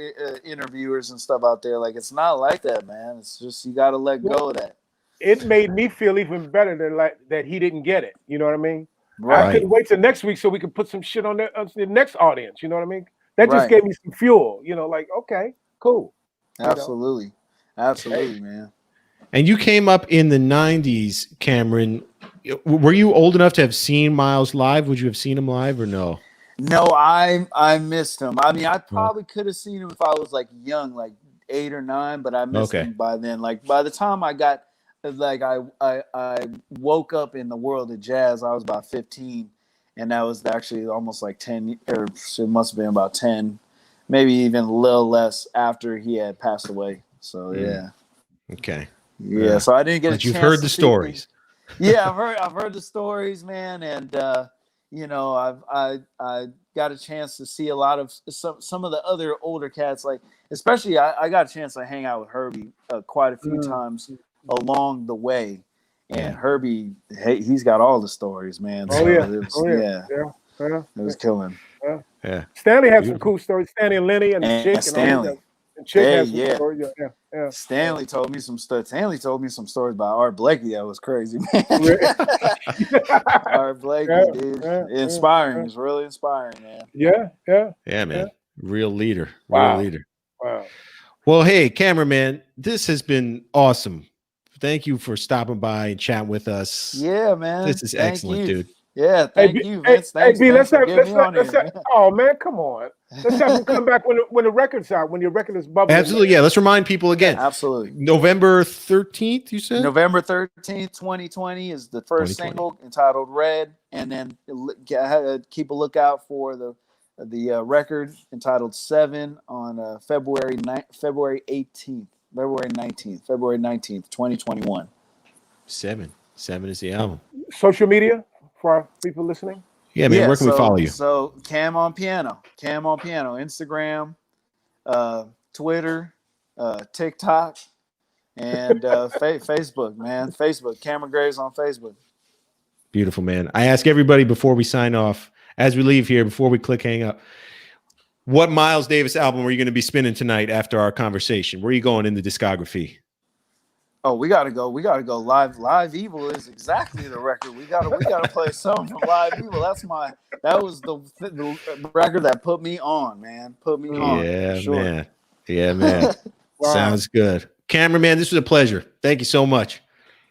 interviewers and stuff out there, like, it's not like that, man. It's just you got to let go of that. It made me feel even better than that he didn't get it. You know what I mean? Right. I couldn't wait till next week so we could put some shit on the next audience. You know what I mean? That just gave me some fuel. Like, okay, cool. Absolutely, man. And you came up in the 90s, Cameron. Were you old enough to have seen Miles live? Would you have seen him live or no? No, I missed him. I mean, I probably could have seen him if I was like young, like 8 or 9, but I missed him by then. Like, by the time I got, like, I woke up in the world of jazz, I was about 15, and that was actually almost like 10, or it must have been about 10, maybe even a little less after he had passed away. So yeah. Okay. Yeah. So I didn't get. But you've heard the stories. Yeah, I've heard the stories, man, and I got a chance to see a lot of some of the other older cats, like especially I got a chance to hang out with Herbie quite a few times along the way, and Herbie, he's got all the stories, man. So it was killing. Yeah. Stanley had some cool stories. Stanley and Lenny and Chick Stanley. And Chick has some stories. Yeah. Stanley told me some stuff. Stanley told me some stories about Art Blakey. That was crazy, man. Art Blakey, dude. Inspiring. It's really inspiring, man. Yeah, man. Real leader. Real leader. Wow. Well, hey, cameraman, this has been awesome. Thank you for stopping by and chatting with us. Yeah, man. This is excellent, dude. Yeah, thank you, Vince. Thanks, let's have oh man, come on. Let's have him come back when the record's out, when your record is bubbling. Absolutely, yeah. Let's remind people again. Absolutely. November 13th, you said? November 13th, 2020 is the first single entitled Red, and then keep a lookout for the record entitled 7 on February 19th, 2021. 7 is the album. Social media for our people listening? Yeah, man. Where can we follow you? So Cam on Piano, Instagram, Twitter, TikTok, and Facebook, man. Facebook, Cameron Graves on Facebook. Beautiful, man. I ask everybody before we sign off, as we leave here, before we click hang up, what Miles Davis album are you going to be spinning tonight after our conversation? Where are you going in the discography? Oh, we gotta go. We gotta go live. Live Evil is exactly the record. We gotta play something from Live Evil. That was the record that put me on, man. Put me on. Yeah, sure. Man. Yeah, man. Wow. Sounds good. Cameron, man, this was a pleasure. Thank you so much.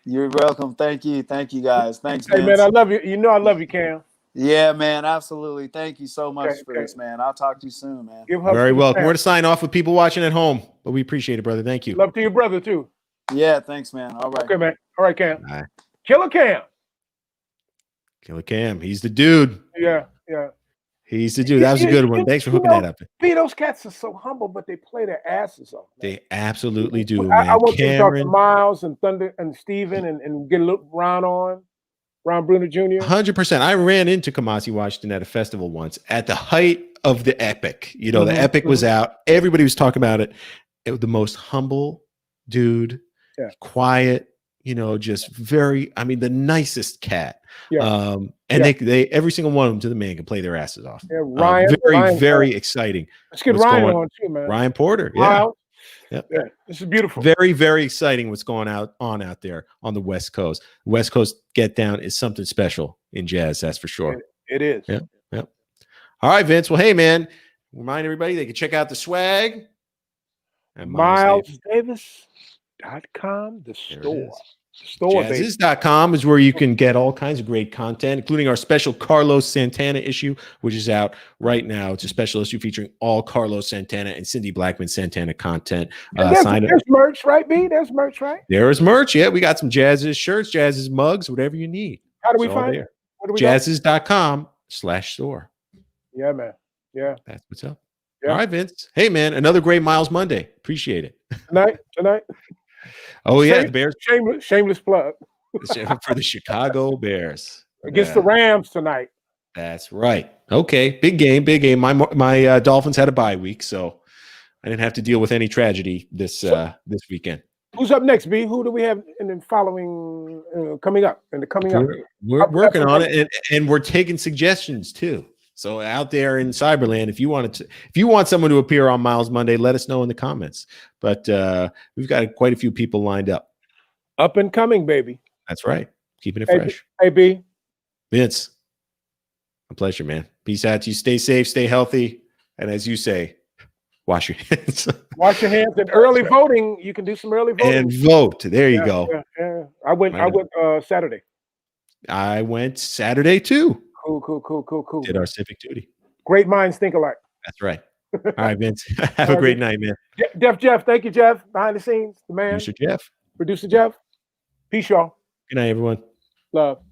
You're welcome. Thank you, guys. Thanks, hey, man. I love you. You know I love you, Cam. Yeah, man. Absolutely. Thank you so much for this, man. I'll talk to you soon, man. Very welcome. We're to sign off with people watching at home, but we appreciate it, brother. Thank you. Love to your brother too. Yeah, thanks, man. All right. Okay, man. All right, Cam. All right. Killer Cam. Killer Cam. He's the dude. Yeah. He's the dude. That was a good one. Thanks for hooking that up. Those cats are so humble, but they play their asses off. Man. They absolutely do, man. I want to talk to Miles and Thunder and Steven and get a little Ron Bruner Jr. 100%. I ran into Kamasi Washington at a festival once at the height of the epic. You know, the epic was out. Everybody was talking about it. It was the most humble dude. Yeah. Quiet, you know, just very, the nicest cat. Yeah. And they every single one of them to the man can play their asses off. Yeah, Ryan, very exciting. Let's get Ryan on too, man. Ryan Porter. Yeah. Yep. Yeah. This is beautiful. Very, very exciting what's going on out there on the West Coast. West Coast Get Down is something special in jazz, that's for sure. It is. Yeah. Yep. All right, Vince. Well, hey, man, remind everybody they can check out the swag at MilesDavis.com, the store. Jazzes.com is where you can get all kinds of great content, including our special Carlos Santana issue, which is out right now. It's a special issue featuring all Carlos Santana and Cindy Blackman Santana content. There's merch, right, B? There's merch, right? There is merch. Yeah, we got some Jazzes shirts, Jazzes mugs, whatever you need. How do we find it? Jazzes.com/store. Yeah, man. Yeah. That's what's up. Yeah. All right, Vince. Hey, man, another great Miles Monday. Appreciate it. Tonight. Oh, yeah. The Bears. Shameless plug. For the Chicago Bears. Against the Rams tonight. That's right. Okay. Big game. My Dolphins had a bye week, so I didn't have to deal with any tragedy this weekend. Who's up next, B? Who do we have in the following coming up? We're working on it, and we're taking suggestions too. So out there in Cyberland, if you want someone to appear on Miles Monday, let us know in the comments. But we've got quite a few people lined up. Up and coming, baby. That's right. Keeping it fresh. Hey, B. Vince, a pleasure, man. Peace out to you. Stay safe, stay healthy. And as you say, wash your hands. Wash your hands. And early voting, you can do some early voting. And vote. There you go. Yeah. I went Saturday. I went Saturday too. Cool. Did our civic duty. Great minds think alike. That's right. All right, Vince. Have a great night, man. Def Jeff. Thank you, Jeff. Behind the scenes, the man. Producer Jeff. Producer Jeff. Peace, y'all. Good night, everyone. Love.